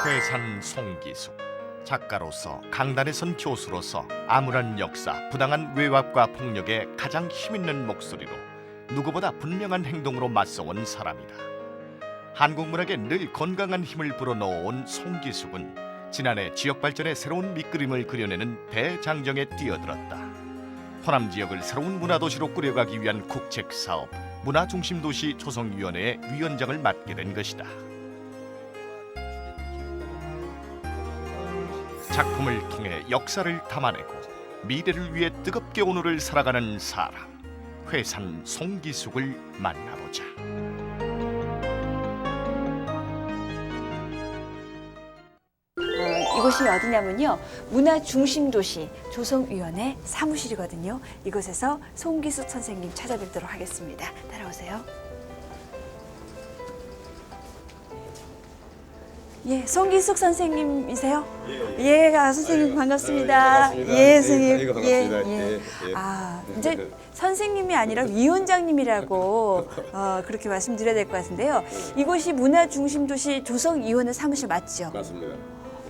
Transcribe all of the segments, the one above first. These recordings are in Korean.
회산 송기숙, 작가로서 강단에 선 교수로서 암울한 역사, 부당한 외압과 폭력에 가장 힘있는 목소리로 누구보다 분명한 행동으로 맞서온 사람이다. 한국 문학에 늘 건강한 힘을 불어넣어온 송기숙은 지난해 지역 발전의 새로운 밑그림을 그려내는 대장정에 뛰어들었다. 호남 지역을 새로운 문화도시로 꾸려가기 위한 국책사업 문화중심도시 조성위원회의 위원장을 맡게 된 것이다. 작품을 통해 역사를 담아내고 미래를 위해 뜨겁게 오늘을 살아가는 사람, 회산 송기숙을 만나보자. 이곳이 어디냐면요, 문화중심도시 조성위원회 사무실이거든요. 이곳에서 송기숙 선생님 찾아뵙도록 하겠습니다. 따라오세요. 예, 송기숙 선생님이세요? 예, 선생님 반갑습니다. 반갑습니다. 예, 선생님. 반갑습니다. 예. 이제 선생님이 아니라 위원장님이라고 그렇게 말씀드려야 될 것 같은데요. 이곳이 문화중심도시 조성위원회 사무실 맞죠? 맞습니다.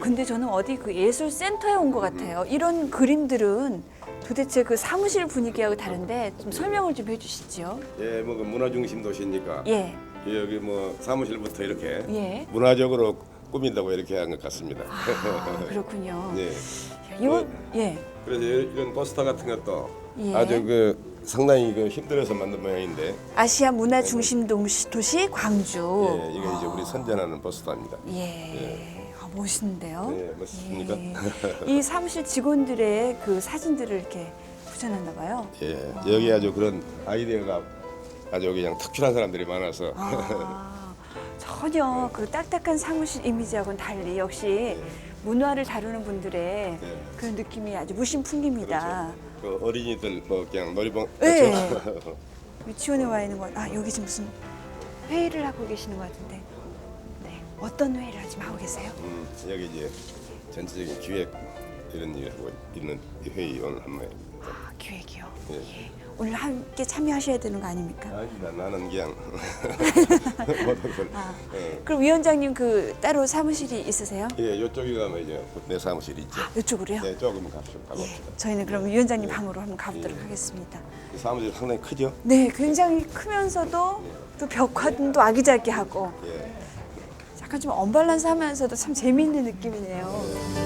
근데 저는 어디 그 예술센터에 온 것 같아요. 이런 그림들은 도대체 그 사무실 분위기하고 다른데 좀 설명을 좀 해주시죠. 예, 뭐 그 문화중심 도시니까 예. 여기 뭐 사무실부터 이렇게 예. 문화적으로 꾸민다고 이렇게 한 것 같습니다. 그렇군요. 네. 이거 예. 그래서 이런 포스터 같은 것도 예. 아주 그 상당히 그 힘들어서 만든 모양인데, 아시아 문화중심도시 광주. 예, 이게 이제 우리 선전하는 포스터입니다. 예. 멋있는데요. 네, 멋있습니까? 예. 이 사무실 직원들의 그 사진들을 이렇게 붙여놨나 봐요. 예, 여기 아주 그런 아이디어가 아주 그냥 특출한 사람들이 많아서 전혀 그 딱딱한 사무실 이미지하고는 달리 역시 문화를 다루는 분들의 그런 느낌이 아주 무심풍깁니다. 그 어린이들 뭐 그냥 놀이방 네. 유치원에 와 있는 거. 여기 지금 무슨 회의를 하고 계시는 것 같은데. 네. 어떤 회의를 지금 하고 계세요? 여기 이제 전체적인 기획 이런 일을 하고 있는 회의 오늘 한 모양입니다. 기획이요. 예. 예. 오늘 함께 참여하셔야 되는 거 아닙니까? 아니다, 나는 그냥 모든 걸. 그럼 위원장님 그 따로 사무실이 있으세요? 예, 이쪽에 가면 이제 내 사무실 있죠. 이쪽으로요? 네, 조금 가봅시다. 저희는 그럼 위원장님 방으로 한번 가보도록 하겠습니다. 이 사무실 상당히 크죠? 네, 굉장히 크면서도 또 벽화도 아기자기하고 예. 약간 좀 언밸런스하면서도 참 재미있는 느낌이네요.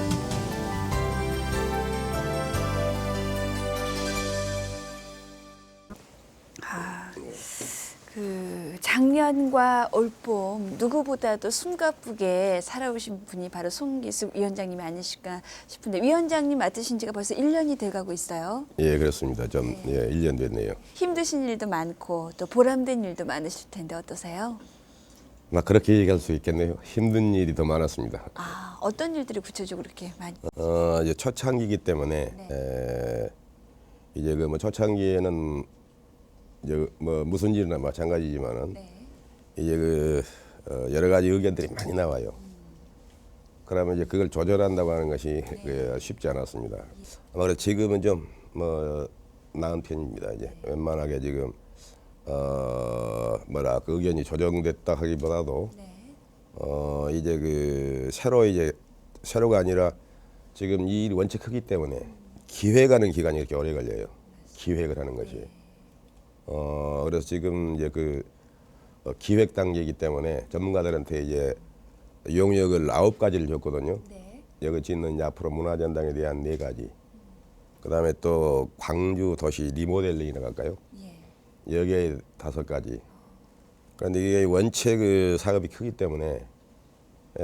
그 작년과 올봄 누구보다도 숨가쁘게 살아오신 분이 바로 송기숙 위원장님이 아니실까 싶은데, 위원장님 맡으신 지가 벌써 1년이 돼가고 있어요. 예, 그렇습니다. 좀 예, 1년 됐네요. 힘드신 일도 많고 또 보람된 일도 많으실 텐데 어떠세요? 막 그렇게 얘기할 수 있겠네요. 힘든 일이 더 많았습니다. 어떤 일들이 구체적으로 이렇게 많이? 이제 초창기이기 때문에 이제 그 뭐 초창기에는 이제 뭐 무슨 일이나 마찬가지지만은 이제 그 여러 가지 의견들이 많이 나와요. 그러면 이제 그걸 조절한다고 하는 것이 쉽지 않았습니다. 아마 그래서 지금은 좀 뭐 나은 편입니다. 이제 웬만하게 지금 뭐라 그 의견이 조정됐다 하기보다도 이제 그 새로가 아니라 지금 이 일이 원체 크기 때문에 기획하는 기간이 이렇게 오래 걸려요. 기획을 하는 것이. 그래서 지금 이제 그 기획 단계이기 때문에 전문가들한테 이제 용역을 9가지를 줬거든요. 여기 짓는 이제 앞으로 문화전당에 대한 4가지. 그다음에 또 광주 도시 리모델링이라고 할까요? 여기에 5가지. 그런데 이게 원체 그 사업이 크기 때문에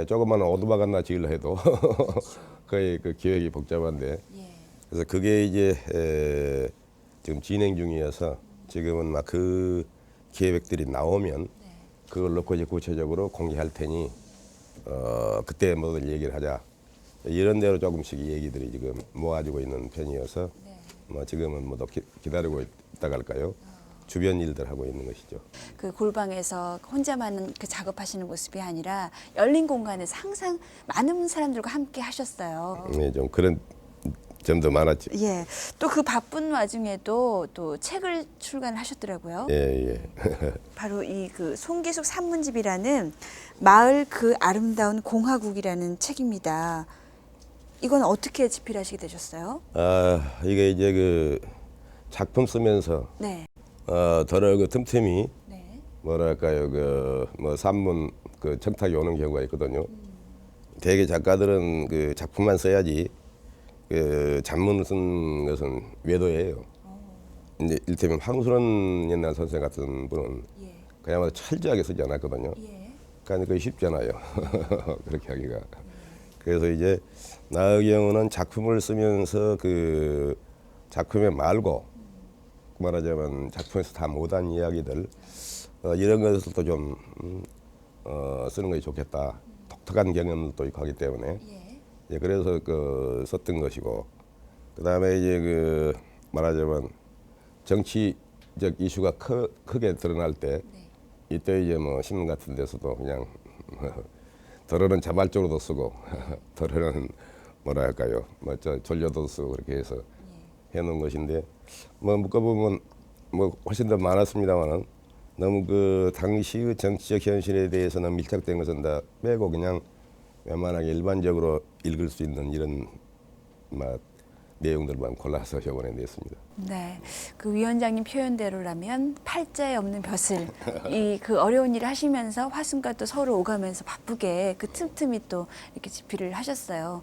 조그마한 오두막 하나 지으려 해도 거의 그 기획이 복잡한데, 그래서 그게 이제 지금 진행 중이어서 지금은 막 그 계획들이 나오면 그걸 놓고 이제 구체적으로 공개할 테니 그때 뭐든 얘기를 하자, 이런 대로 조금씩 얘기들이 지금 모아지고 있는 편이어서 뭐 지금은 뭐 기다리고 있다고 할까요? 주변 일들 하고 있는 것이죠. 그 골방에서 혼자만 그 작업하시는 모습이 아니라 열린 공간에서 항상 많은 사람들과 함께 하셨어요. 네, 좀 그런 좀 더 많았죠. 예. 또 그 바쁜 와중에도 또 책을 출간하셨더라고요. 예, 예. 바로 이 그 송기숙 산문집이라는 마을 그 아름다운 공화국이라는 책입니다. 이건 어떻게 집필하시게 되셨어요? 아, 이게 이제 그 작품 쓰면서 네. 더러 그 틈틈이 네. 뭐랄까요, 그 뭐 산문 그 청탁이 오는 경우가 있거든요. 대개 작가들은 그 작품만 써야지 그 잡문을 쓴 것은 외도예요. 이제 일테면 황순원 옛날 선생 같은 분은 예. 그야말로 철저하게 쓰지 않았거든요. 예. 그러니까 그게 쉽잖아요. 그렇게 하기가. 그래서 이제 나의 경우는 작품을 쓰면서 그 작품에 말고 말하자면 작품에서 다 못한 이야기들 이런 것을 또 좀 쓰는 것이 좋겠다. 독특한 경험도 있고 하기 때문에 예. 그래서 그 썼던 것이고 그 다음에 이제 그 말하자면 정치적 이슈가 크게 드러날 때 이때 이제 뭐 신문 같은 데서도 그냥 덜어는 자발적으로도 쓰고 덜어는 뭐랄까요 뭐 저 졸려도 쓰고 그렇게 해서 해놓은 것인데 뭐 묶어보면 뭐 훨씬 더 많았습니다만은 너무 그 당시의 정치적 현실에 대해서는 밀착된 것은 다 빼고 그냥 웬만하게 일반적으로 읽을 수 있는 이런 막 내용들만 골라서 이번에 냈습니다. 네, 그 위원장님 표현대로라면 팔자에 없는 벼슬 이 그 어려운 일을 하시면서 화순과 또 서로 오가면서 바쁘게 그 틈틈이 또 이렇게 집필을 하셨어요.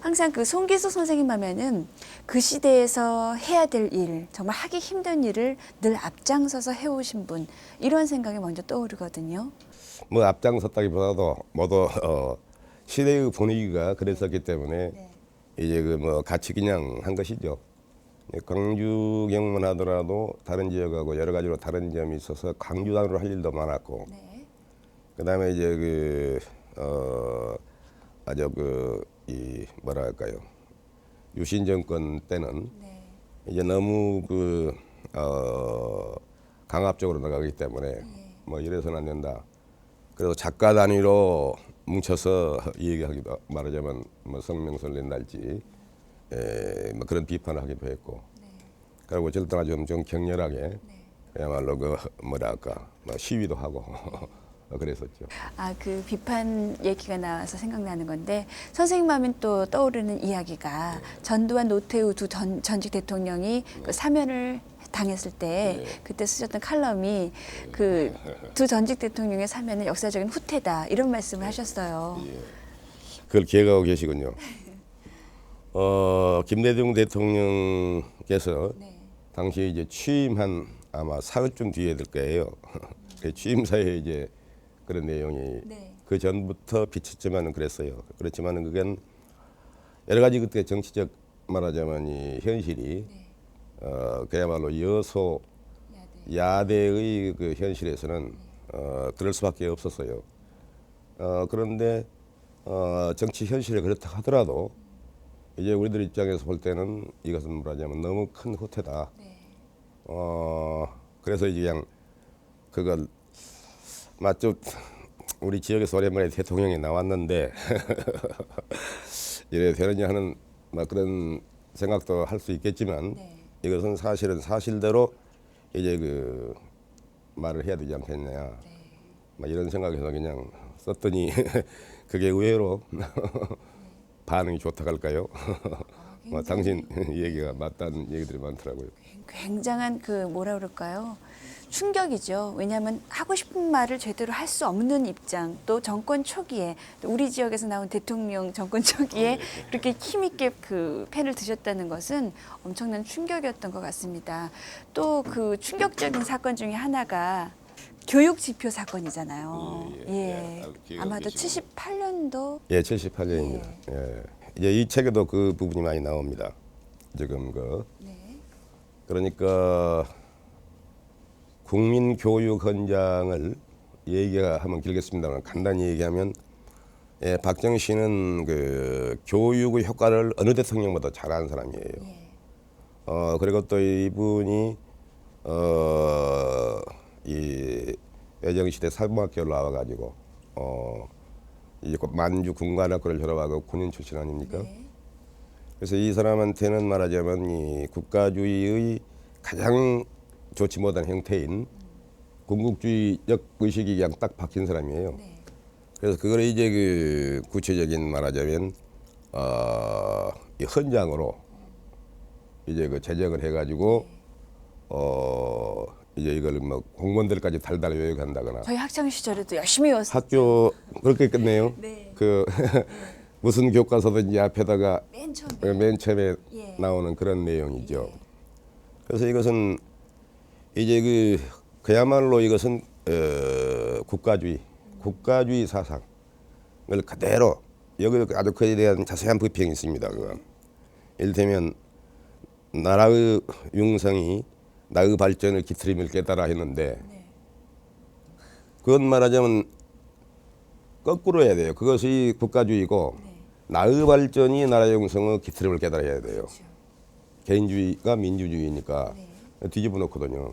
항상 그 송기숙 선생님 하면은 그 시대에서 해야 될 일, 정말 하기 힘든 일을 늘 앞장서서 해오신 분 이런 생각이 먼저 떠오르거든요. 뭐 앞장섰다기보다도 모두 시대의 분위기가 그랬었기 때문에 이제 그 뭐 같이 그냥 한 것이죠. 광주 경만 하더라도 다른 지역하고 여러 가지로 다른 점이 있어서 광주단으로 할 일도 많았고, 그다음에 이제 그 아주 이 뭐랄까요 유신 정권 때는 이제 너무 그 강압적으로 나가기 때문에 뭐 이래서는 안 된다. 그래서 작가 단위로 뭉쳐서 얘기하기도 말하자면 뭐 성명서를 낸달지 뭐 그런 비판을 하기도 했고 그리고 어쩔 때는 좀 격렬하게 그야말로 그 뭐랄까 뭐 시위도 하고 그랬었죠. 아, 그 비판 얘기가 나와서 생각나는 건데 선생님 하면 또 떠오르는 이야기가 전두환 노태우 두 전직 대통령이 그 사면을 당했을 때 그때 쓰셨던 칼럼이 그 두 전직 대통령의 사면은 역사적인 후퇴다 이런 말씀을 하셨어요. 그걸 기억하고 계시군요. 김대중 대통령께서 당시 이제 취임한 아마 사흘쯤 뒤에 될 거예요. 그 취임사에 이제 그런 내용이 그 전부터 비쳤지만은 그랬어요. 그렇지만은 그건 여러 가지 그때 정치적 말하자면 이 현실이 그야말로 여소 야대의 그 현실에서는 그럴 수밖에 없었어요. 그런데 정치 현실이 그렇다 하더라도 이제 우리들 입장에서 볼 때는 이것은 말하자면 너무 큰 후퇴다. 그래서 이제 그냥 그걸 맞죠. 우리 지역에서 오랜만에 대통령이 나왔는데 이래 되느냐 하는 막 그런 생각도 할 수 있겠지만 이것은 사실은 사실대로 이제 그 말을 해야 되지 않겠냐 막 이런 생각에서 그냥 썼더니 그게 의외로 반응이 좋다 할까요? 뭐 당신 얘기가 맞다는 얘기들이 많더라고요. 굉장한 그 뭐라 그럴까요? 충격이죠. 왜냐하면 하고 싶은 말을 제대로 할 수 없는 입장, 또 정권 초기에 또 우리 지역에서 나온 대통령 정권 초기에 그렇게 힘있게 그 펜을 드셨다는 것은 엄청난 충격이었던 것 같습니다. 또 그 충격적인 사건 중에 하나가 교육 지표 사건이잖아요. 아마도 78년도. 예, 78년입니다. 예. 이제 이 책에도 그 부분이 많이 나옵니다. 지금 그러니까 국민교육 헌장을 얘기하면 길겠습니다만 간단히 얘기하면 박정희는 그 교육의 효과를 어느 대통령보다 잘하는 사람이에요. 그리고 또 이분이 이 외정시대 사범학교를 나와가지고 이제 만주 군관학교를 졸업하고 군인 출신 아닙니까? 그래서 이 사람한테는 말하자면 이 국가주의의 가장 좋지 못한 형태인 군국주의적 의식이 그냥 딱 박힌 사람이에요. 네. 그래서 그걸 이제 그 구체적인 말하자면 이 헌장으로 이제 그 제정을 해가지고 이제 이걸 뭐 공무원들까지 달달 요역한다거나 저희 학창 시절에도 열심히 외웠어요. 학교 그렇게 끝내요. 네. 그 무슨 교과서든지 앞에다가 맨 처음에. 맨 처음에 예. 나오는 그런 내용이죠. 그래서 이것은 이제 그야말로 이것은 국가주의 사상을 그대로 여기 아주 그에 대한 자세한 비평이 있습니다. 그건 이를테면 나라의 융성이 나의 발전을 기트림을 깨달아 했는데 네. 그건 말하자면 거꾸로 해야 돼요. 그것이 국가주의고 네. 나의 발전이 나라 융성의 기트림을 깨달아야 돼요. 그렇죠. 개인주의가 민주주의니까 네. 뒤집어 놓거든요.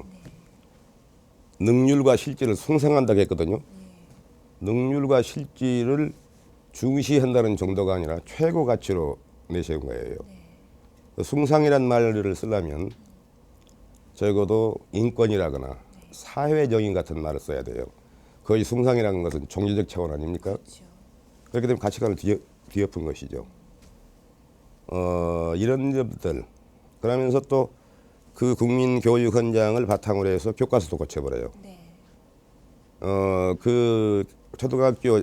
능률과 실질을 숭상한다고 했거든요. 능률과 실질을 중시한다는 정도가 아니라 최고 가치로 내세운 거예요. 숭상이란 말을 쓰려면 적어도 인권이라거나 사회정의 같은 말을 써야 돼요. 거의 숭상이라는 것은 종교적 차원 아닙니까? 그렇죠. 그렇게 되면 가치관을 뒤엎은 것이죠. 이런 점들 그러면서 또 그 국민교육 헌장을 바탕으로 해서 교과서도 고쳐버려요. 네. 그 초등학교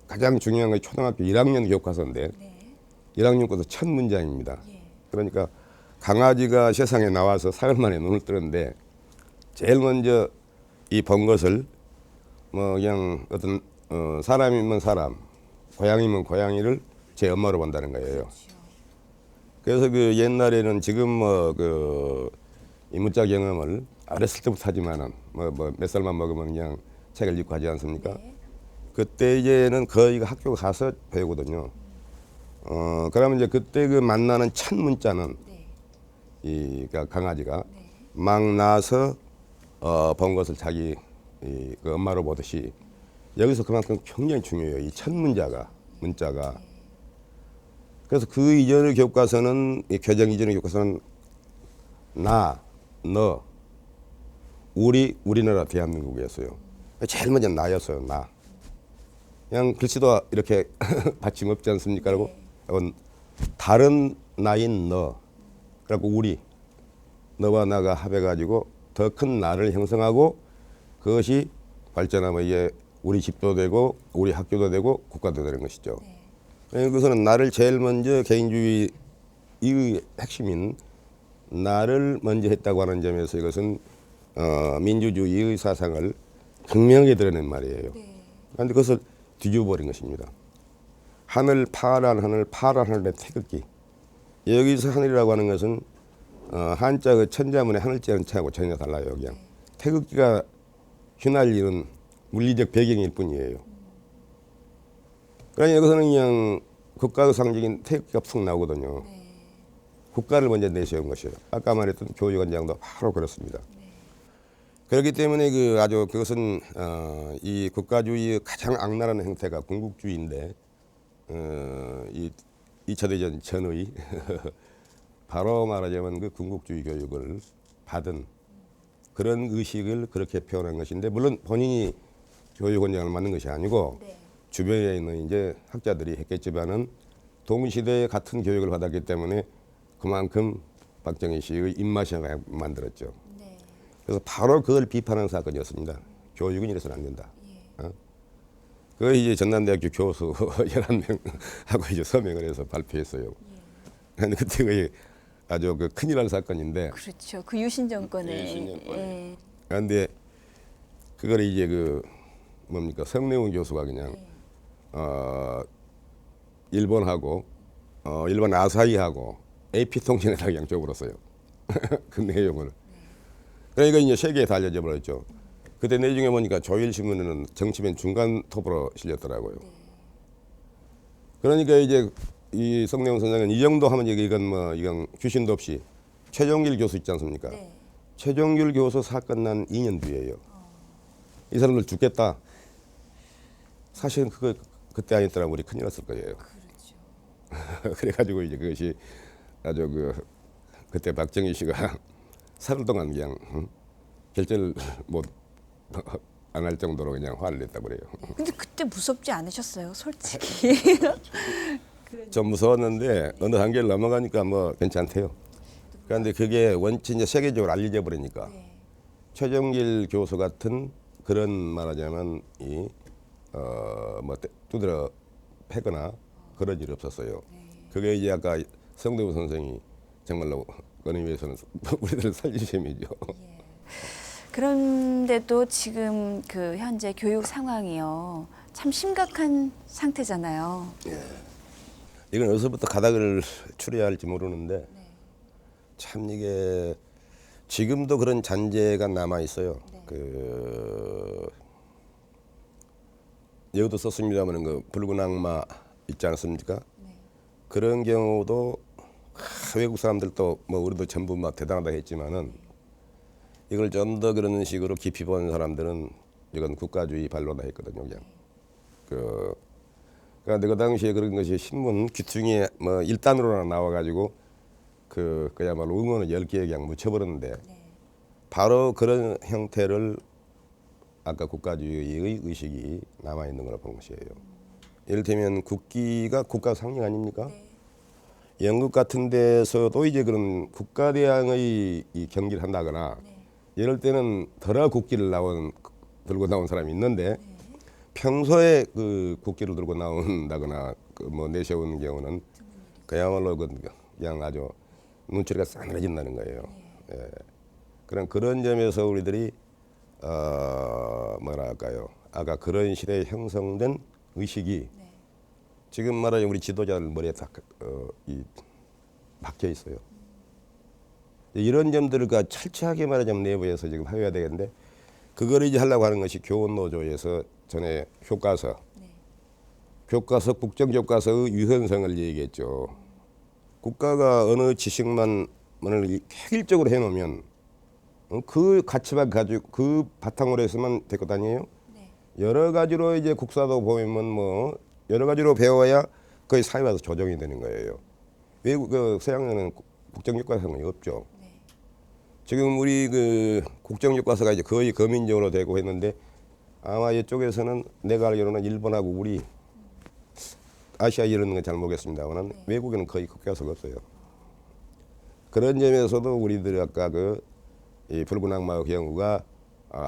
가장 중요한 게 초등학교 1학년 교과서인데 네. 1학년 교과서 첫 문장입니다. 예. 그러니까 강아지가 세상에 나와서 사흘 만에 눈을 뜨는데 제일 먼저 이 본 것을 뭐 그냥 어떤 사람이면 사람, 고양이면 고양이를 제 엄마로 본다는 거예요. 그렇죠. 그래서 그 옛날에는 지금 이 문자 경험을 어렸을 때부터 하지만은 뭐 몇 살만 먹으면 그냥 책을 읽고 하지 않습니까? 네. 그때 이제는 거의 학교 가서 배우거든요. 그러면 이제 그때 그 만나는 첫 문자는 네. 이 그러니까 강아지가 네. 막 나서 본 것을 자기 그 엄마로 보듯이 여기서 그만큼 굉장히 중요해요. 이 첫 문자가 문자가. 그래서 그 이전의 교과서는 이 교정 이전의 교과서는 나, 너, 우리나라 대한민국이었어요. 제일 먼저 나였어요. 나. 그냥 글씨도 이렇게 받침 없지 않습니까? 그리고 다른 나인 너, 그리고 우리, 너와 나가 합해가지고 더 큰 나를 형성하고 그것이 발전하면 이게 우리 집도 되고 우리 학교도 되고 국가도 되는 것이죠. 그것은 나를 제일 먼저 개인주의의 핵심인 나를 먼저 했다고 하는 점에서 이것은 민주주의의 사상을 극명하게 드러낸 말이에요. 그런데 그것을 뒤집어버린 것입니다. 파란 하늘의 태극기. 여기서 하늘이라고 하는 것은 한자 그 천자문의 하늘자는 차하고 전혀 달라요. 그냥 태극기가 휘날리는 물리적 배경일 뿐이에요. 그러니 여기서는 그냥 국가의 상징인 태극기가 푹 나오거든요. 국가를 먼저 내세운 것이에요. 아까 말했던 교육원장도 바로 그렇습니다. 그렇기 때문에 그것은 이 국가주의의 가장 악랄한 형태가 군국주의인데 이 2차 대전 전의 바로 말하자면 그 군국주의 교육을 받은 그런 의식을 그렇게 표현한 것인데 물론 본인이 교육원장을 맡는 것이 아니고 네. 주변에 있는 이제 학자들이 했겠지만은 동시대에 같은 교육을 받았기 때문에 그만큼 박정희 씨의 입맛이 만들었죠. 네. 그래서 바로 그걸 비판한 사건이었습니다. 교육은 이래서는 안 된다. 그 이제 전남대학교 교수 11명하고 이제 서명을 해서 발표했어요. 그런데 그때 거의 아주 큰일 날 사건인데. 그렇죠. 그 유신 정권에. 유신 정권에. 예. 그런데 그걸 이제 뭡니까 성내웅 교수가 그냥 일본하고 일본 아사히하고 AP통신에다 그냥 줘버렸어요. 그 내용을. 그러니까 이제 세계에 다 알려져 버렸죠. 그때 내중에 보니까 조일신문에는 정치맨 중간 톱으로 실렸더라고요. 그러니까 이제 이 성내웅 선생은 이 정도 하면 이건 귀신도 없이 최종길 교수 있지 않습니까? 네. 최종길 교수 사건 난 2년 뒤에요. 이 사람들 죽겠다. 사실은 그때 아니었더라면 우리 큰일 났을 거예요. 그렇죠. 그래가지고 이제 그것이 아주 그때 박정희 씨가 사흘 동안 그냥 결제를 못 안 할 정도로 그냥 화를 냈다고 그래요. 근데 그때 무섭지 않으셨어요, 솔직히? 좀 무서웠는데 어느 단계를 넘어가니까 뭐 괜찮대요. 그런데 그게 원체 이제 세계적으로 알려져 버리니까 네. 최정길 교수 같은 그런 말하자면 이뭐 두드려 패거나 그런 일이 없었어요. 그게 이제 아까 성대우 선생이 정말로 그런 위해서는 우리들을 살린 셈이죠. 그런데도 지금 그 현재 교육 상황이요. 참 심각한 상태잖아요. 이건 어디서부터 가닥을 추려야 할지 모르는데 참 이게 지금도 그런 잔재가 남아 있어요. 여기도 썼습니다만 그 붉은 악마 있지 않습니까? 그런 경우도 외국 사람들도 뭐 우리도 전부 막 대단하다 했지만은 이걸 좀 더 그런 식으로 깊이 본 사람들은 이건 국가주의 반론다 했거든요. 그냥 그러니까 그 당시에 그런 것이 신문 귀퉁이에 뭐 1단으로나 나와가지고 그야말로 응원을 10개 그냥 묻혀버렸는데 바로 그런 형태를 아까 국가주의의 의식이 남아 있는 거라 보는 것이에요. 이를테면 국기가 국가 상징 아닙니까? 영국 같은 데서도 이제 그런 국가대항의 이 경기를 한다거나 이럴 때는 덜어 국기를 들고 나온 사람이 있는데 평소에 그 국기를 들고 나온다거나 뭐 내세우는 경우는 그야말로 그냥 아주 눈초리가 싸늘해진다는 거예요. 예. 그런 점에서 우리들이 뭐랄까요? 아까 그런 시대에 형성된 의식이 지금 말하자면 우리 지도자들 머리에 딱 박혀 있어요. 이런 점들을 철저하게 말하자면 내부에서 지금 해야 되겠는데 그거를 이제 하려고 하는 것이 교원노조에서 전에 교과서 국정교과서의 유연성을 얘기했죠. 국가가 어느 지식만을 획일적으로 해놓으면 그 가치만 가지고 그 바탕으로 해서만 될 것 아니에요? 여러 가지로 이제 국사도 보면 뭐 여러 가지로 배워야 거의 사회화서 조정이 되는 거예요. 외국 서양에는 국정교과서는 없죠. 지금 우리 국정교과서가 이제 거의 거민적으로 되고 했는데 아마 이쪽에서는 내가 알기로는 일본하고 우리 아시아 이런 건 잘 모르겠습니다만 외국에는 거의 교과서가 없어요. 그런 점에서도 우리들이 아까 이 붉은 악마의 경우가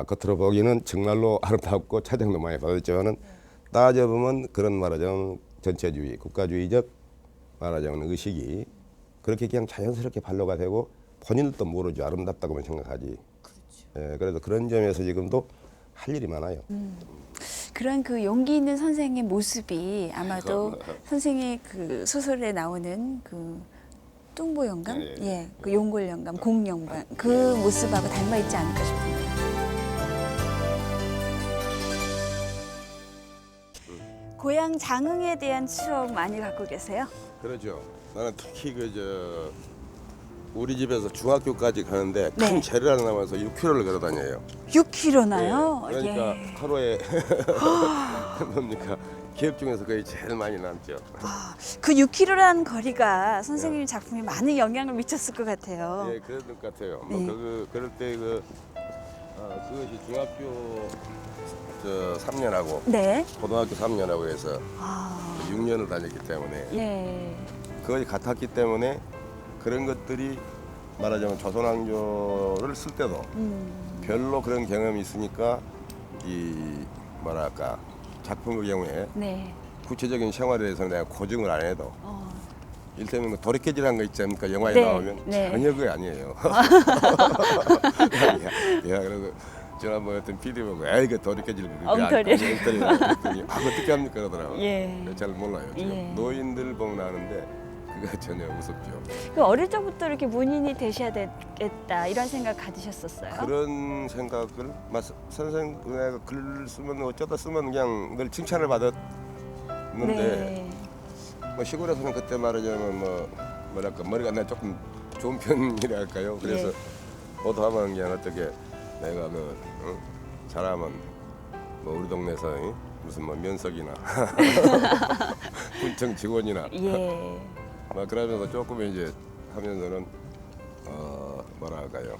겉으로 보기는 정말로 아름답고 차정도 많이 받았지만은 따져보면 그런 말하자면 전체주의, 국가주의적 말하자면 의식이 그렇게 그냥 자연스럽게 반로가 되고 본인도 모르죠. 아름답다고만 생각하지. 예, 그래서 그런 점에서 지금도 할 일이 많아요. 그런 그 용기 있는 선생의 모습이 아마도 선생의 그 소설에 나오는 그 뚱보 영감, 그 용골 영감, 공 영감 그 모습하고 닮아 있지 않을까 싶습니다. 고향 장흥에 대한 추억 많이 갖고 계세요? 그렇죠. 나는 특히 우리 집에서 중학교까지 가는데 큰 재를 하나 남아서 6km를 걸어 다녀요. 6km나요? 그러니까 하루에 뭡니까 기억 중에서 거의 제일 많이 남죠. 그 6km라는 거리가 선생님 작품에 많은 영향을 미쳤을 것 같아요. 예, 그럴 것 같아요. 뭐 그럴 때 그것이 중학교 3년하고 고등학교 3년하고 해서 6년을 다녔기 때문에 그것이 같았기 때문에 그런 것들이 말하자면 조선왕조를 쓸 때도 별로 그런 경험이 있으니까 이 뭐랄까 작품의 경우에 구체적인 생활에 대해서 내가 고증을 안 해도 일테면 뭐 도리깨질한 거 있지 않습니까? 영화에 나오면 전혀 그게 아니에요. 야, 그래서 지난번에 어떤 PD 보고 이거 도리깨질 엉터리. 그랬더니 어떻게 합니까 그러더라고요. 잘 몰라요. 지금 노인들 보면 아는데 그거 전혀 무섭죠. 그 어릴 적부터 이렇게 문인이 되셔야 되겠다 이런 생각 가지셨었어요? 그런 생각을 선생 내가 글 쓰면 어쩌다 쓰면 그냥 늘 칭찬을 받았는데 뭐 시골에서는 그때 말하자면 뭐랄까 머리가 나 조금 좋은 편이랄까요. 그래서 보도하면 그냥 어떻게 내가 잘하면 뭐 우리 동네에서 무슨 뭐 면석이나 군청 직원이나 막 그러면서 조금 이제 하면서는 뭐라 할까요?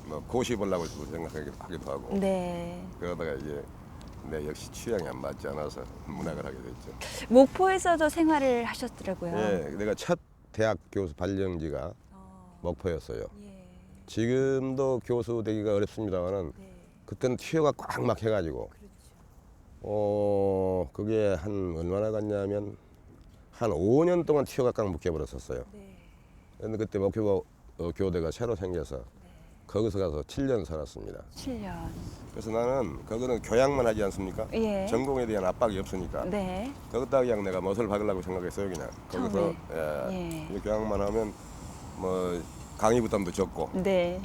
뭐 고시 보려고 생각하기도 하고 네. 그러다가 이제 내 역시 취향이 안 맞지 않아서 문학을 하게 됐죠. 목포에서도 생활을 하셨더라고요. 예, 내가 첫 대학 교수 발령지가 목포였어요. 예. 지금도 교수 되기가 어렵습니다만은 네. 그때는 티오가 꽉 막혀가지고 그게 한 얼마나 갔냐면 한 5년 동안 티오가 꽉 묶여버렸었어요. 네. 그런데 그때 목표 교대가 새로 생겨서 거기서 가서 7년 살았습니다. 7년. 그래서 나는 거기는 교양만 하지 않습니까? 예. 전공에 대한 압박이 없으니까 네. 거기다 그냥 내가 멋을 박으려고 생각했어요. 그냥 거기서 예. 이제 교양만 하면 뭐 강의 부담도 적고 네.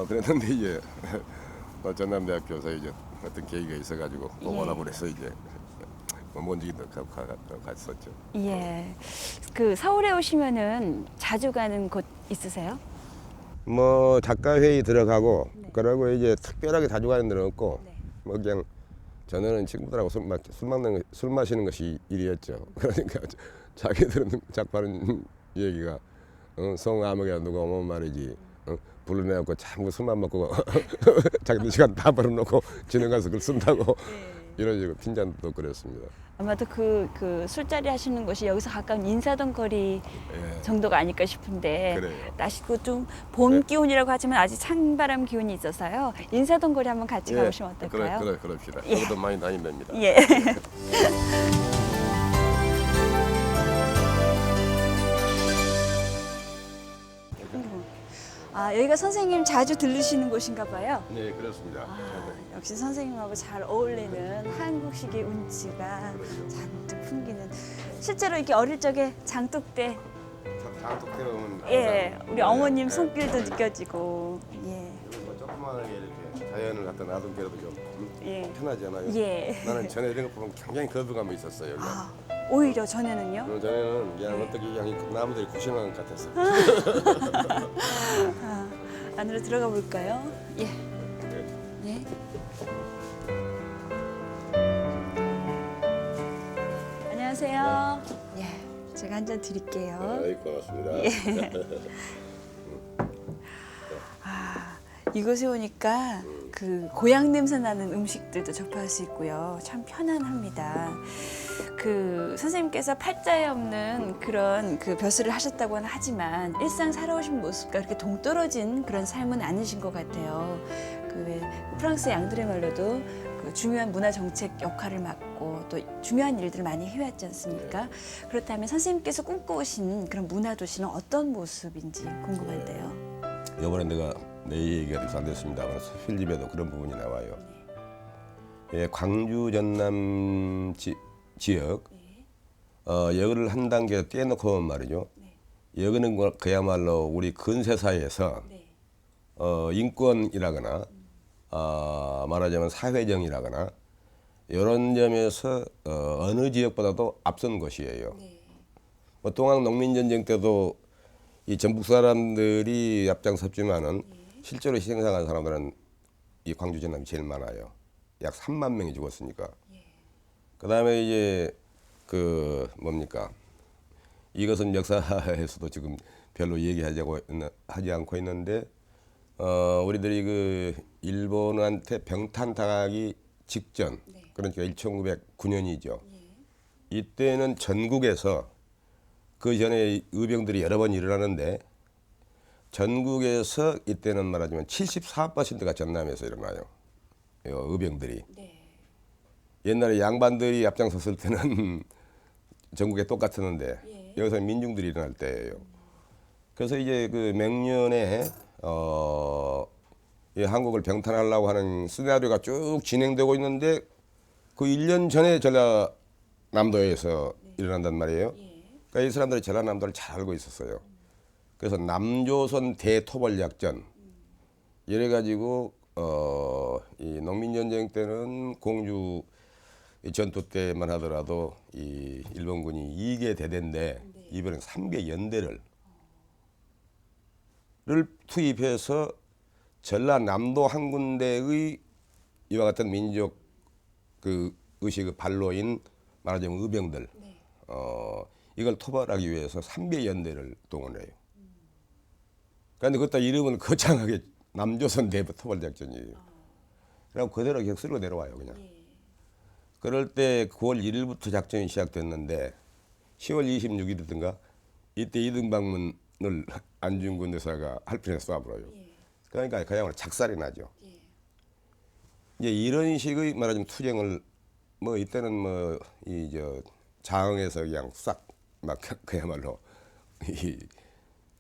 그랬는데 이제 전남대학교에서 이제 어떤 계기가 있어가지고 꼭 오라 그래서 이제 먼지기도 갔었죠. 예. 그 서울에 오시면은 자주 가는 곳 있으세요? 뭐 작가 회의 들어가고 네. 그러고 이제 특별하게 자주 가는 데는 없고 네. 뭐 그냥 저는 친구들하고 술 마시는 것이 일이었죠. 그러니까 자기들은 작가는 얘기가 송 아무개나 누가 오면 말이지 불러내갖고 참 술만 먹고 자기들 시간 다 벌어놓고 진행가서 그걸 쓴다고 이런 식으로 핀잔도 그랬습니다. 아마도 그 술자리 하시는 곳이 여기서 가까운 인사동 거리 예. 정도가 아닐까 싶은데 그래요. 날씨도 좀 봄 네. 기온이라고 하지만 아직 찬바람 기온이 있어서요. 인사동 거리 한번 같이 가보시면 어떨까요? 그럽시다. 예. 저도 많이 다니랍니다. 예. 아, 여기가 선생님 자주 들르시는 곳인가 봐요. 네, 그렇습니다. 역시 선생님하고 잘 어울리는 한국식의 운치가 잔뜩 풍기는. 실제로 이렇게 어릴 적에 장독대, 장독대로 오면 예, 우리 어머님 손길도 느껴지고, 예, 뭐 조그만하게 이렇게 자연을 갖다 놔둔 게라도 좀 예, 편하지 않아요? 예. 나는 전에 이런 거 보면 굉장히 거부감이 있었어요. 그냥. 아, 오히려 전에는요. 전에는 그냥 어떻게 그냥 나무들이 고생한 것 같았어. 아, 안으로 들어가 볼까요? 예, 네. 예. 안녕하세요. 예, 제가 한 잔 드릴게요. 네, 고맙습니다. 이곳에 오니까 그 고향 냄새 나는 음식들도 접할 수 있고요. 참 편안합니다. 그 선생님께서 팔자에 없는 그런 그 벼슬을 하셨다고는 하지만 일상 살아오신 모습과 그렇게 동떨어진 그런 삶은 아니신 것 같아요. 그 왜 프랑스 양들의 말로도 그 중요한 문화 정책 역할을 맡고 또 중요한 일들을 많이 해왔지 않습니까? 그렇다면 선생님께서 꿈꿔오신 그런 문화 도시는 어떤 모습인지 궁금한데요. 이번에 내가 내 얘기가 안 됐습니다만 필집에도 그런 부분이 나와요. 예, 광주 전남 지역 여기를 한 단계 떼놓고 보면 말이죠. 여기는 그야말로 우리 근세사에서 인권이라거나 말하자면 사회정이라거나 이런 점에서 어느 지역보다도 앞선 곳이에요. 뭐 동학 농민전쟁 때도 이 전북 사람들이 앞장섰지만은 실제로 희생당한 사람들은 이 광주 전남이 제일 많아요. 약 3만 명이 죽었으니까. 그다음에 이제 그 뭡니까? 이것은 역사에서도 지금 별로 하지 않고 있는데 우리들이 그 일본한테 병탄 당하기 직전 그러니까 1909년이죠. 이때는 전국에서 그 전에 의병들이 여러 번 일어나는데 전국에서 이때는 말하자면 74%가 전남에서 일어나요. 의병들이. 옛날에 양반들이 앞장섰을 때는 전국에 똑같았는데 여기서 민중들이 일어날 때예요. 그래서 이제 그 맹년에 이 한국을 병탄하려고 하는 시나리오가 쭉 진행되고 있는데 그 1년 전에 전라남도에서 일어난단 말이에요. 그러니까 이 사람들이 전라남도를 잘 알고 있었어요. 그래서 남조선 대토벌작전 이래 가지고 이 농민전쟁 때는 공주 전투 때만 하더라도 이 일본군이 2개 대대인데 이번엔 3개 연대를 투입해서 전라남도 한 군데의 이와 같은 민족 그 의식의 발로인 말하자면 의병들 이걸 토벌하기 위해서 3개 연대를 동원해요. 그런데 그때 이름은 거창하게 남조선 대부 토벌 작전이에요. 그럼 그대로 계속 쓸고 내려와요 그냥. 그럴 때 9월 1일부터 작전이 시작됐는데 10월 26일이든가 이때 이등방문을 안중근 여사가 할피에 쏴버려요. 그러니까 그야말로 작살이 나죠. 이제 이런 식의 말하자면 투쟁을 뭐 이때는 뭐 이 저 장흥에서 그냥 싹 막 그야말로 이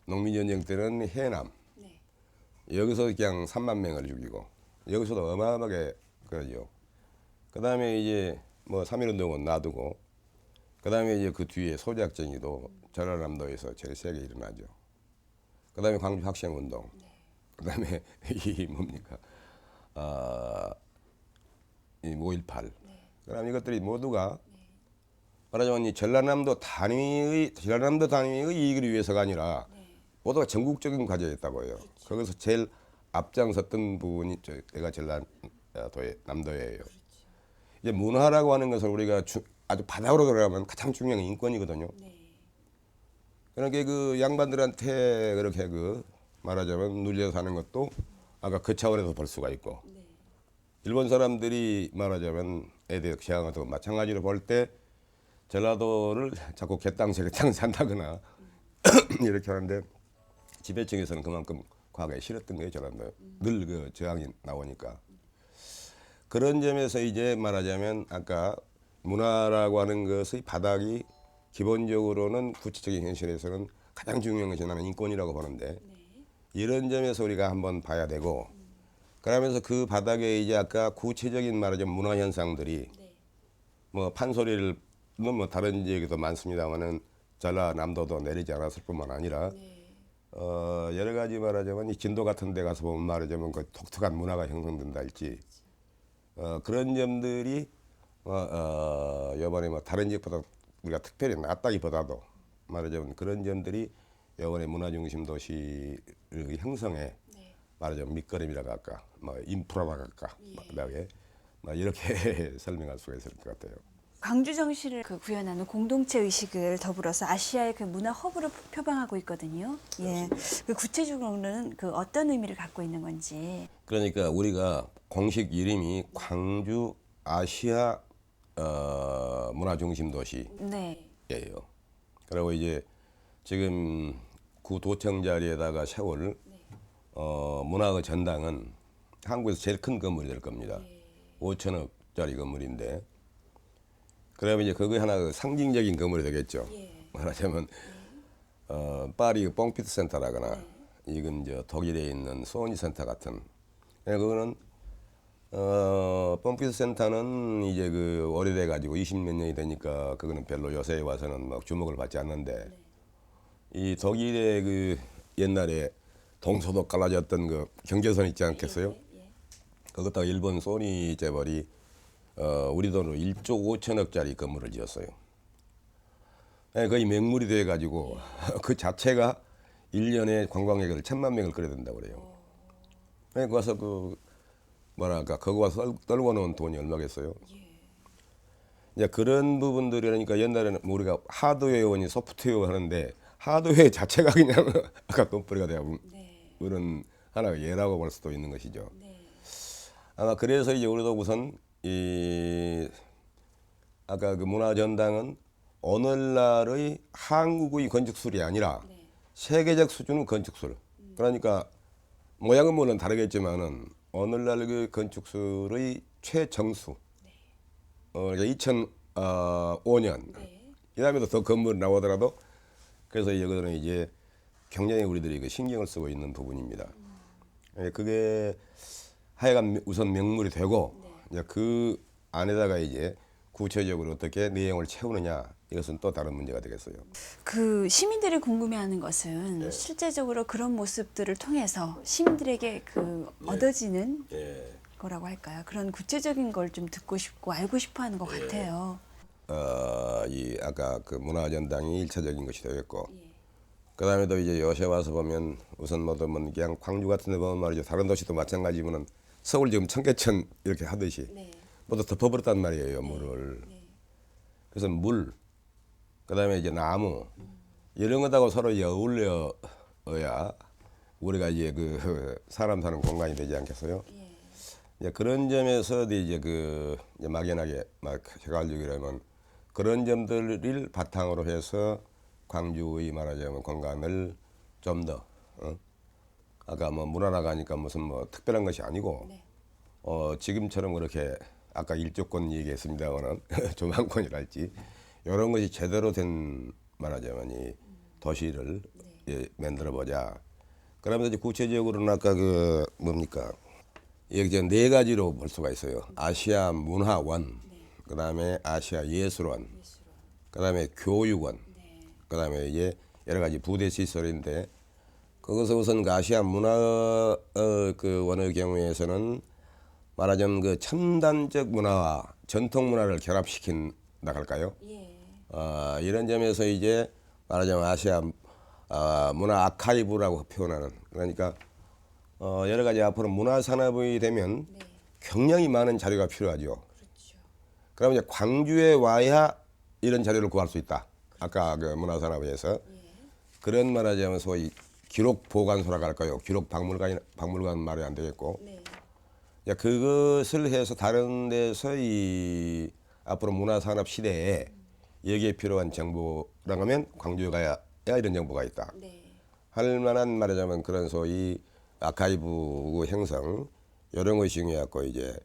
농민전쟁 때는 해남 여기서 그냥 3만 명을 죽이고 여기서도 어마어마하게 그러죠. 그다음에 이제 뭐 3.1운동은 놔두고 그다음에 이제 그 뒤에 소작전이도 전라남도에서 제일 세게 일어나죠. 그다음에 광주 학생운동. 그다음에 이 뭡니까 이 5.18. 그다음 이것들이 모두가 말하자면 이 전라남도 단위의 이익을 위해서가 아니라 모두가 전국적인 과제였다고 해요. 거기서 제일 앞장섰던 부분이 내가 전라도의 남도예요. 이제 문화라고 하는 것을 우리가 아주 바닥으로 들어가면 가장 중요한 게 인권이거든요. 그러니까 그 양반들한테 그렇게 그 말하자면 눌려 사는 것도 아까 그 차원에서 볼 수가 있고 일본 사람들이 말하자면 애들 시향하고 마찬가지로 볼 때 전라도를 자꾸 개땅새 한다거나 이렇게 하는데 지배층에서는 그만큼 과거에 싫었던 거예요. 전라도 늘 그 저항이 나오니까 그런 점에서 이제 말하자면 아까 문화라고 하는 것의 바닥이 기본적으로는 구체적인 현실에서는 가장 중요한 것이 나는 인권이라고 보는데 이런 점에서 우리가 한번 봐야 되고 그러면서 그 바닥에 이제 아까 구체적인 말하자면 문화 현상들이 뭐 판소리를 뭐 다른 지역에도 많습니다만은 전라남도도 내리지 않았을 뿐만 아니라 여러 가지 말하자면 이 진도 같은 데 가서 보면 말하자면 그 독특한 문화가 형성된다 할지 그런 점들이 이번에 뭐 다른 지역보다 우리가 특별히 낫다기보다도 말하자면 그런 점들이 이번에 문화중심 도시의 형성에 말하자면 밑거름이라고 할까 뭐 인프라라고 할까 뭐 이렇게 설명할 수가 있을 것 같아요. 광주 정신을 그 구현하는 공동체 의식을 더불어서 아시아의 그 문화 허브로 표방하고 있거든요. 예, 그 구체적으로는 그 어떤 의미를 갖고 있는 건지. 그러니까 우리가 공식 이름이 광주 아시아 문화 중심 도시예요. 네. 그리고 이제 지금 구도청 자리에다가 세울 문화의 전당은 한국에서 제일 큰 건물이 될 겁니다. 5천억짜리 건물인데 그러면 이제 그거 하나 상징적인 건물이 되겠죠. 말하자면 파리 뽕피트 센터라거나 이건 저 독일에 있는 소니 센터 같은 그거는 뽕피트 센터는 이제 그 오래돼 가지고 20몇 년이 되니까 그거는 별로 요새 와서는 막 주목을 받지 않는데 이 독일의 그 옛날에 동서도 갈라졌던 그 경계선 있지 않겠어요? 그것다가 일본 소니 재벌이 우리 돈으로 1조 5천억짜리 건물을 지었어요. 거의 맹물이 돼 가지고 그 자체가 1년에 관광객을 1,000만 명을 끌어야 된다고 그래요. 거기 와서 그 뭐랄까 거기 와서 떨고 놓은 돈이 얼마겠어요? 이제 그런 부분들이 그러니까 옛날에는 우리가 하드웨어니 소프트웨어 하는데 하드웨어 자체가 그냥 아까 돈벌이가 되고 그런 하나의 예라고 볼 수도 있는 것이죠. 아마 그래서 이제 우리도 우선 이 아까 그 문화전당은 오늘날의 한국의 건축술이 아니라 세계적 수준의 건축술. 그러니까 모양은 물론 다르겠지만은 오늘날 그 건축술의 최정수. 그러니까 2005년 이 다음에도 더 건물 나오더라도 그래서 여기는 이제 굉장히 우리들이 그 신경을 쓰고 있는 부분입니다. 그게 하여간 우선 명물이 되고 이제 그 안에다가 이제 구체적으로 어떻게 내용을 채우느냐 이것은 또 다른 문제가 되겠어요. 그 시민들이 궁금해하는 것은 실제적으로 그런 모습들을 통해서 시민들에게 그 얻어지는 거라고 할까요? 그런 구체적인 걸 좀 듣고 싶고 알고 싶어하는 것 같아요. 이 아까 그 문화전당이 1차적인 것이 되겠고 그다음에도 이제 요새 와서 보면 우선 뭐 그냥 광주 같은 데 보면 말이죠. 다른 도시도 마찬가지면은 서울 지금 청계천 이렇게 하듯이 모두 덮어버렸단 말이에요. 물을. 그래서 물 그다음에 이제 나무 이런 것하고 서로 이제 어울려야 우리가 이제 그 사람 사는 공간이 되지 않겠어요? 예. 이제 그런 점에서 이제 그 이제 막연하게 막 해가지고라면 그런 점들을 바탕으로 해서 광주의 말하자면 공간을 좀 더 아까 뭐 문화라고 하니까 무슨 뭐 특별한 것이 아니고 네. 지금처럼 그렇게 아까 일조권 얘기했습니다만은 조망권이랄지 이런 것이 제대로 된 말하자면 이 도시를 예, 만들어 보자. 그러면서 이제 구체적으로는 아까 그 뭡니까 여기 이제 네 가지로 볼 수가 있어요. 아시아 문화원, 그다음에 아시아 예술원, 그다음에 교육원, 그다음에 이제 여러 가지 부대 시설인데 거기서 우선 그 아시아 문화 그 원의 경우에서는 말하자면 그 첨단적 문화와 전통 문화를 결합시킨 나갈까요? 예. 이런 점에서 이제 말하자면 아시아 문화 아카이브라고 표현하는 그러니까 여러 가지 앞으로 문화 산업이 되면 네. 굉장히 많은 자료가 필요하죠. 그렇죠. 그럼 이제 광주에 와야 이런 자료를 구할 수 있다. 아까 그 문화 산업에서 그런 말하자면 소위 기록 보관소라고 할까요? 기록 박물관 말이 안 되겠고. 네. 야, 그것을 해서 다른 데서 이 앞으로 문화산업 시대에 여기에 필요한 정보라고 하면 광주에 가야 이런 정보가 있다. 네. 할 만한 말하자면 그런 소위 아카이브 형성 이런 것이 중요했고 이제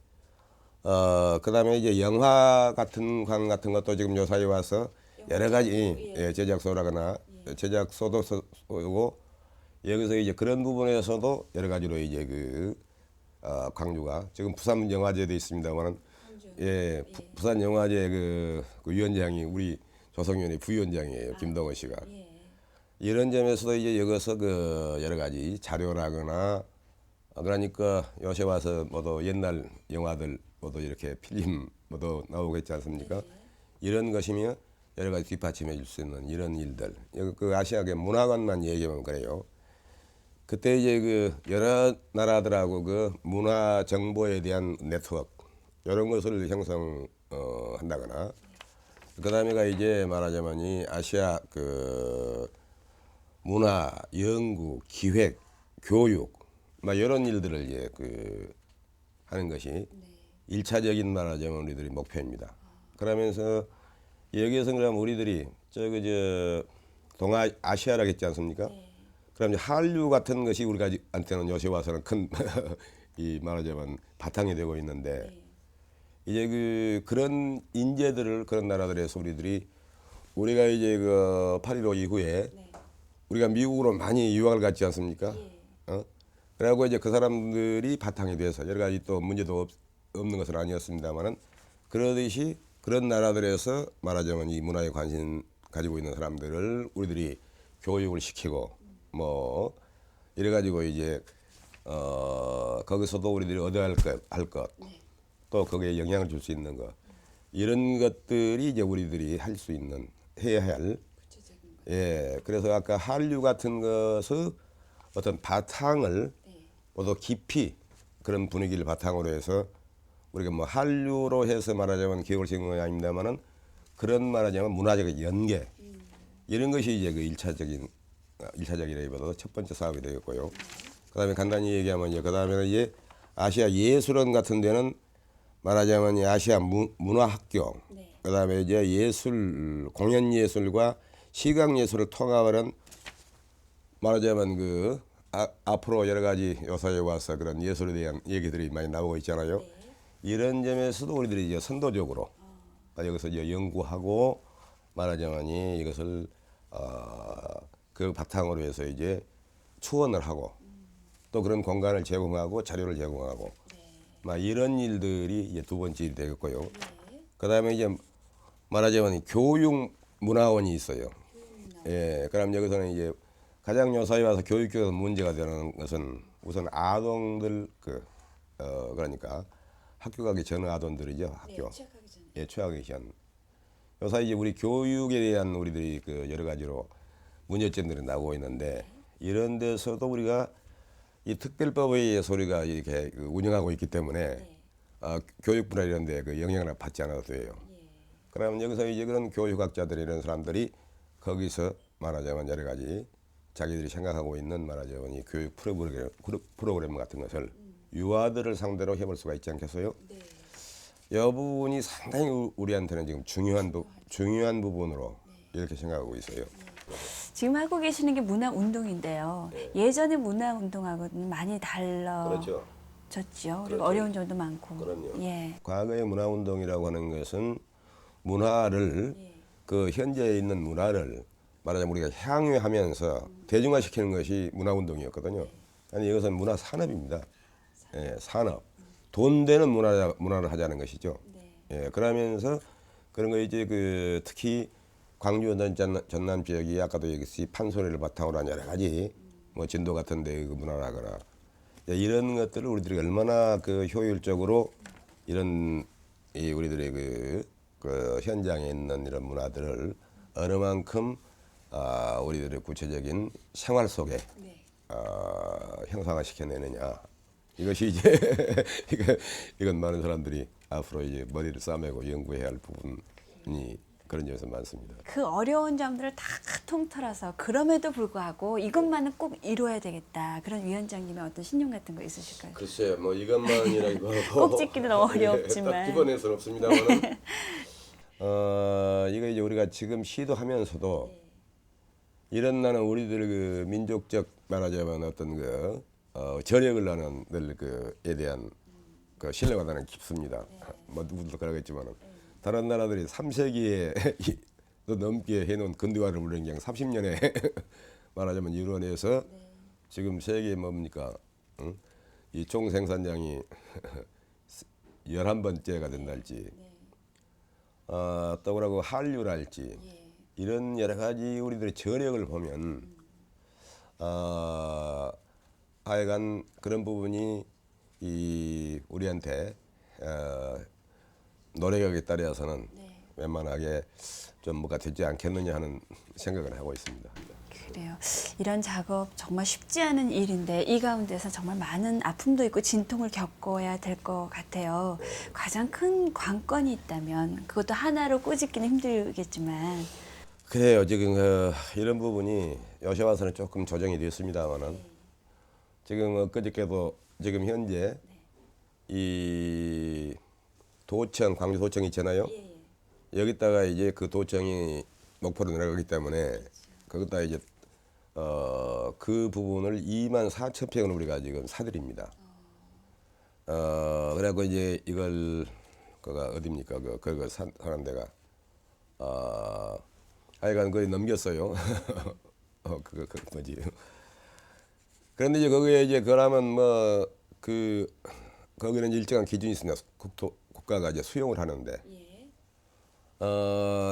그다음에 이제 영화 같은 관 같은 것도 지금 요사이 와서 여러 가지 제작소라거나 제작소도 쏘고 여기서 이제 그런 부분에서도 여러 가지로 이제 그 광주가 지금 부산 영화제도 있습니다만은 예, 부산 영화제 그 위원장이 우리 조성위원회 부위원장이에요. 김동원 씨가. 이런 점에서도 이제 여기서 그 여러 가지 자료라거나 그러니까 요새 와서 모두 옛날 영화들 모두 이렇게 필름 모두 나오겠지 않습니까? 이런 것이며 여러 가지 뒷받침해 줄 수 있는 이런 일들. 여기 그 아시아계 문화관만 얘기하면 그래요. 그때 이제 그 여러 나라들하고 그 문화 정보에 대한 네트워크 이런 것을 형성한다거나 그다음에가 이제 말하자면 이 아시아 그 문화 연구 기획 교육 막 이런 일들을 이제 그 하는 것이 일차적인 말하자면 우리들이 목표입니다. 그러면서 여기에서 그러면 우리들이 저기 저 동아 아시아라고 했지 않습니까? 그럼 이제 한류 같은 것이 우리가 한테는 요새 와서는 큰 이 말하자면 바탕이 되고 있는데 이제 그런 인재들을 그런 나라들에서 우리가 이제 그 8.15 이후에 우리가 미국으로 많이 유학을 갔지 않습니까? 그래갖고 이제 그 사람들이 바탕이 돼서 여러 가지 또 문제도 없는 것은 아니었습니다만은 그러듯이 그런 나라들에서 말하자면 이 문화에 관심 가지고 있는 사람들을 우리들이 교육을 시키고 뭐 이래 가지고 이제 거기서도 우리들이 얻어야 할 것, 또 거기에 영향을 줄 수 있는 것 이런 것들이 이제 우리들이 할 수 있는 해야 할 예, 그래서 아까 한류 같은 것의 어떤 바탕을 모두 깊이 그런 분위기를 바탕으로 해서 우리가 뭐 한류로 해서 말하자면 기억을 시키는 건 아닙니다만은 그런 말하자면 문화적 연계 이런 것이 이제 그 일차적이라기보다도 첫 번째 사업이 되겠고요. 그다음에 간단히 얘기하면 이제 그다음에는 이제 아시아 예술원 같은 데는 말하자면 이 아시아 문화학교 그다음에 이제 예술 공연 예술과 시각 예술을 통합하는 말하자면 그 앞으로 여러 가지 요사에 와서 그런 예술에 대한 얘기들이 많이 나오고 있잖아요. 이런 점에서도 우리들이 이제 선도적으로 여기서 이제 연구하고 말하자면 이것을 그 바탕으로 해서 이제 추원을 하고 또 그런 공간을 제공하고 자료를 제공하고 막 이런 일들이 이제 두 번째 일이 되겠고요. 그다음에 이제 말하자면 교육 문화원이 있어요. 예, 그럼 여기서는 이제 가장 요사이 와서 교육적으로 문제가 되는 것은 우선 아동들 그러니까 학교 가기 전 아동들이죠. 학교. 취약하기 전에. 예, 취약하기 전. 요사이 이제 우리 교육에 대한 우리들이 그 여러 가지로 문제점들이 나오고 있는데 이런 데서도 우리가 이 특별법에 의해서 우리가 이렇게 운영하고 있기 때문에 교육 분야 이런 데 그 영향을 받지 않아도 돼요. 그러면 여기서 이제 그런 교육학자들 이런 사람들이 거기서 말하자면 여러 가지 자기들이 생각하고 있는 말하자면 이 교육 프로그램 같은 것을 유아들을 상대로 해볼 수가 있지 않겠어요? 이 부분이 상당히 우리한테는 지금 중요한 부분으로 이렇게 생각하고 있어요. 지금 하고 계시는 게 문화 운동인데요. 예전의 문화 운동하고는 많이 달라졌죠. 그리고 그렇죠. 어려운 점도 많고. 그럼요. 예. 과거의 문화 운동이라고 하는 것은 문화를 그 현재에 있는 문화를 말하자면 우리가 향유하면서 대중화시키는 것이 문화 운동이었거든요. 아니 이것은 문화 산업입니다. 예, 산업. 돈 되는 문화를 하자는 것이죠. 예, 그러면서 그런 거 이제 그 특히 광주 전남 지역이 아까도 얘기했듯이 판소리를 바탕으로 한 여러 가지 뭐 진도 같은 데 그 문화라거나 이런 것들을 우리들이 얼마나 그 효율적으로 이런 이 우리들의 그 현장에 있는 이런 문화들을 어느 만큼 우리들의 구체적인 생활 속에 형상화 시켜내느냐 이것이 이제 이건 많은 사람들이 앞으로 이제 머리를 싸매고 연구해야 할 부분이 그런 점에서 많습니다. 그 어려운 점들을 다 통틀어서 그럼에도 불구하고 이것만은 꼭 이루어야 되겠다. 그런 위원장님의 어떤 신념 같은 거 있으실까요? 글쎄요, 뭐 이것만이라고 꼭 짓기는 어렵지만. 딱 집어낼 수는 없습니다만은 이거 이제 우리가 지금 시도하면서도 이런 나는 우리들 그 민족적 말하자면 어떤 저력을 나는 그에 대한 그 신뢰가 나는 깊습니다. 뭐 누구도 그러겠지만은 다른 나라들이 3세기에 넘게 해놓은 근대화를 물론 그냥 30년에 말하자면 이루어내서 지금 세계에 뭡니까? 응? 이 총 생산량이 11번째가 된달지 또 그러고 한류랄지 이런 여러 가지 우리들의 저력을 보면 하여간 그런 부분이 이 우리한테 노력에 따라서는 웬만하게 좀 뭐가 되지 않겠느냐 하는 생각을 하고 있습니다. 그래요. 이런 작업 정말 쉽지 않은 일인데 이 가운데서 정말 많은 아픔도 있고 진통을 겪어야 될 것 같아요. 가장 큰 관건이 있다면 그것도 하나로 꼬집기는 힘들겠지만 그래요. 지금 이런 부분이 요새 와서는 조금 조정이 됐습니다만은 지금 엊그저께도 지금 현재 이 도청, 광주 도청이 있잖아요. 여기다가 이제 그 도청이 목포로 내려가기 때문에 거기다 이제 그 부분을 24,000평을 우리가 지금 사들입니다. 그래갖고 이제 이걸 그가 어딥니까? 그거 사는 데가 하여간 거의 넘겼어요. 그거 뭐지? 그런데 이제 거기에 이제 그러면 뭐 거기는 일정한 기준이 있습니다. 국가가 이제 수용을 하는데.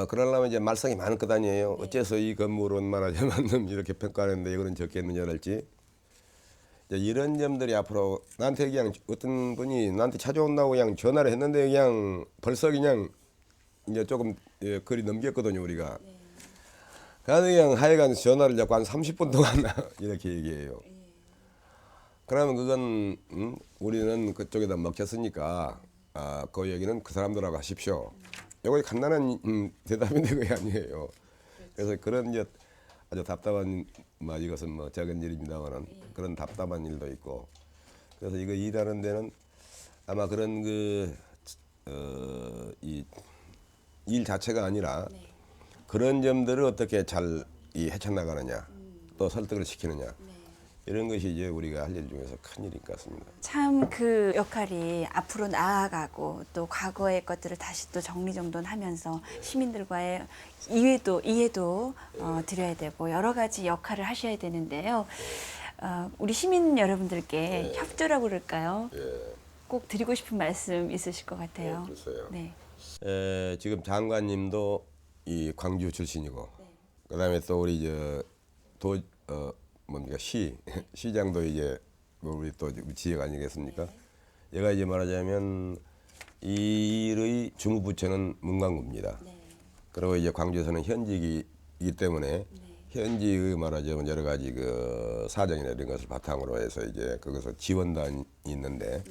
그러려면 이제 말썽이 많을 것 아니에요. 어째서 이 건물은 말하자면 이렇게 평가하는데 이거는 적겠느냐랄지. 이런 점들이 앞으로 나한테 그냥 어떤 분이 나한테 찾아온다고 그냥 전화를 했는데 그냥 벌써 그냥 이제 조금 거리 넘겼거든요, 우리가. 그래서 그냥 하여간 전화를 자꾸 한 30분 동안 이렇게 얘기해요. 그러면 그건 우리는 그쪽에다 먹혔으니까 그 얘기는 그 사람들하고 하십시오. 이거 간단한 대답인데 그게 아니에요. 그래서 그런 이제 아주 답답한 이것은 뭐 작은 일입니다만은 그런 답답한 일도 있고 그래서 이거 일하는 데는 아마 그런 이 일 자체가 아니라 그런 점들을 어떻게 잘 헤쳐나가느냐 또 설득을 시키느냐 이런 것이 이제 우리가 할 일 중에서 큰 일인 것 같습니다. 참 그 역할이 앞으로 나아가고 또 과거의 것들을 다시 또 정리정돈하면서 시민들과의 이해도 드려야 되고 여러 가지 역할을 하셔야 되는데요. 우리 시민 여러분들께 협조라고 그럴까요? 꼭 드리고 싶은 말씀 있으실 것 같아요. 글쎄요. 네. 지금 장관님도 이 광주 출신이고 그다음에 또 우리 뭡니까 시장도 이제 우리 또 지역 아니겠습니까? 얘가 이제 말하자면 이 일의 주무부처는 문광구입니다. 그리고 이제 광주에서는 현직이기 때문에 현지의 말하자면 여러 가지 그 사정이나 이런 것을 바탕으로 해서 이제 거기서 지원단이 있는데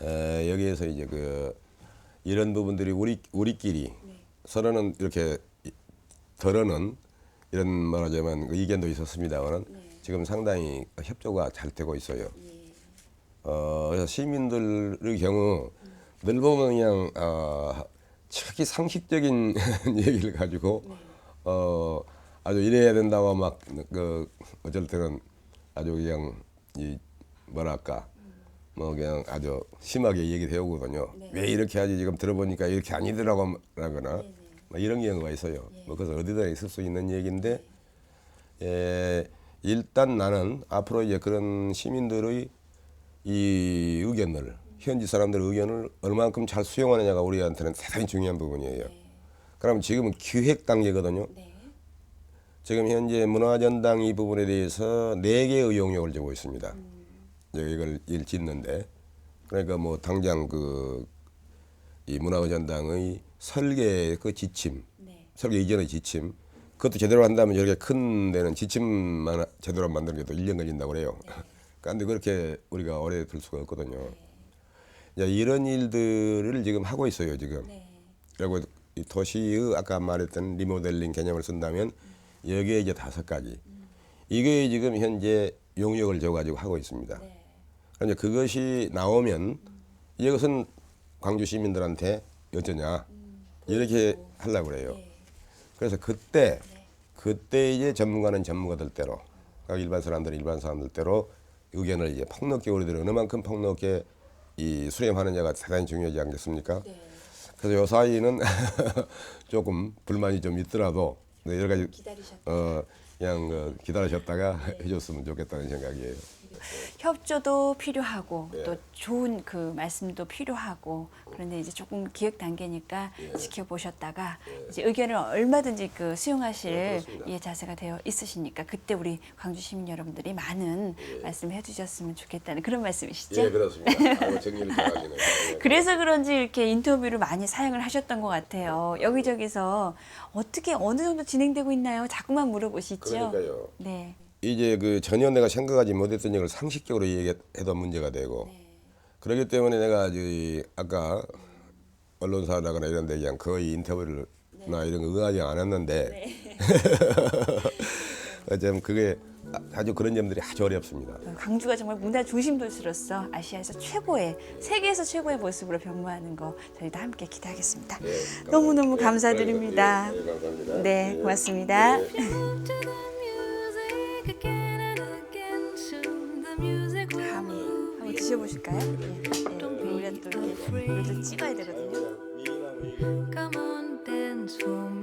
여기에서 이제 이런 부분들이 우리끼리 서로는 이렇게 덜어는 이런 말하자면 그 의견도 있었습니다만은 지금 상당히 협조가 잘 되고 있어요. 그래서 시민들의 경우 늘 보면 그냥 특히 상식적인 얘기를 가지고 아주 이래야 된다고 막 그 어쩔 때는 아주 그냥 이 뭐랄까 뭐 그냥 아주 심하게 얘기를 해오거든요. 왜 이렇게 하지 지금 들어보니까 이렇게 아니더라고 라거나 뭐 이런 경우가 있어요. 뭐 그래서 어디다 있을 수 있는 얘기인데 일단 나는 앞으로 이제 그런 시민들의 이 의견을 현지 사람들의 의견을 얼마만큼 잘 수용하느냐가 우리한테는 대단히 중요한 부분이에요. 그럼 지금은 기획 단계거든요. 지금 현재 문화전당 이 부분에 대해서 4개의 용역을 주고 있습니다. 이걸 일 짓는데 그러니까 뭐 당장 그 이 문화전당의 설계 그 지침, 설계 이전의 지침 그것도 제대로 한다면 이렇게 큰 데는 지침만 제대로 만드는 게도 1년 걸린다고 그래요. 그런데 그렇게 우리가 오래 둘 수가 없거든요. 이제 이런 일들을 지금 하고 있어요 지금. 그리고 이 도시의 아까 말했던 리모델링 개념을 쓴다면 여기에 이제 5가지. 이게 지금 현재 용역을 줘가지고 하고 있습니다. 그런데 그것이 나오면 이것은 광주 시민들한테 어쩌냐 이렇게 하려고 그래요. 그래서 그때 이제 전문가는 전문가들대로 각 일반 사람들은 일반 사람들대로 의견을 이제 폭넓게 우리들은 어느만큼 폭넓게 이 수렴하느냐가 대단히 중요하지 않겠습니까? 그래서 요 사이는 조금 불만이 좀 있더라도 여러 가지 그냥 기다리셨다가 해줬으면 좋겠다는 생각이에요. 협조도 필요하고 또 좋은 그 말씀도 필요하고 그런데 이제 조금 기획 단계니까 지켜보셨다가 이제 의견을 얼마든지 그 수용하실 자세가 되어 있으시니까 그때 우리 광주 시민 여러분들이 많은 말씀해 주셨으면 좋겠다는 그런 말씀이시죠? 예, 그렇습니다. 아이고, 정리를 잘하시네요. 그래서 그런지 이렇게 인터뷰를 많이 사용을 하셨던 것 같아요. 여기저기서 어떻게 어느 정도 진행되고 있나요? 자꾸만 물어보시죠. 그러니까요. 네. 이제 그 전혀 내가 생각하지 못했던 얘기를 상식적으로 얘기해도 문제가 되고 그렇기 때문에 내가 아까 언론사라거나 이런 데 그냥 거의 인터뷰를 나 이런 거 응하지 않았는데 어쩌면 그게 아주 그런 점들이 아주 어렵습니다. 광주가 정말 문화 중심 도시로서 아시아에서 최고의 세계에서 최고의 모습으로 변모하는 거 저희도 함께 기대하겠습니다. 너무너무 감사드립니다. 네, 감사합니다. 네, 고맙습니다. 한번 드셔보실까요? 우리가 또 이렇게 찍어야 되거든요. Come on, dance for me.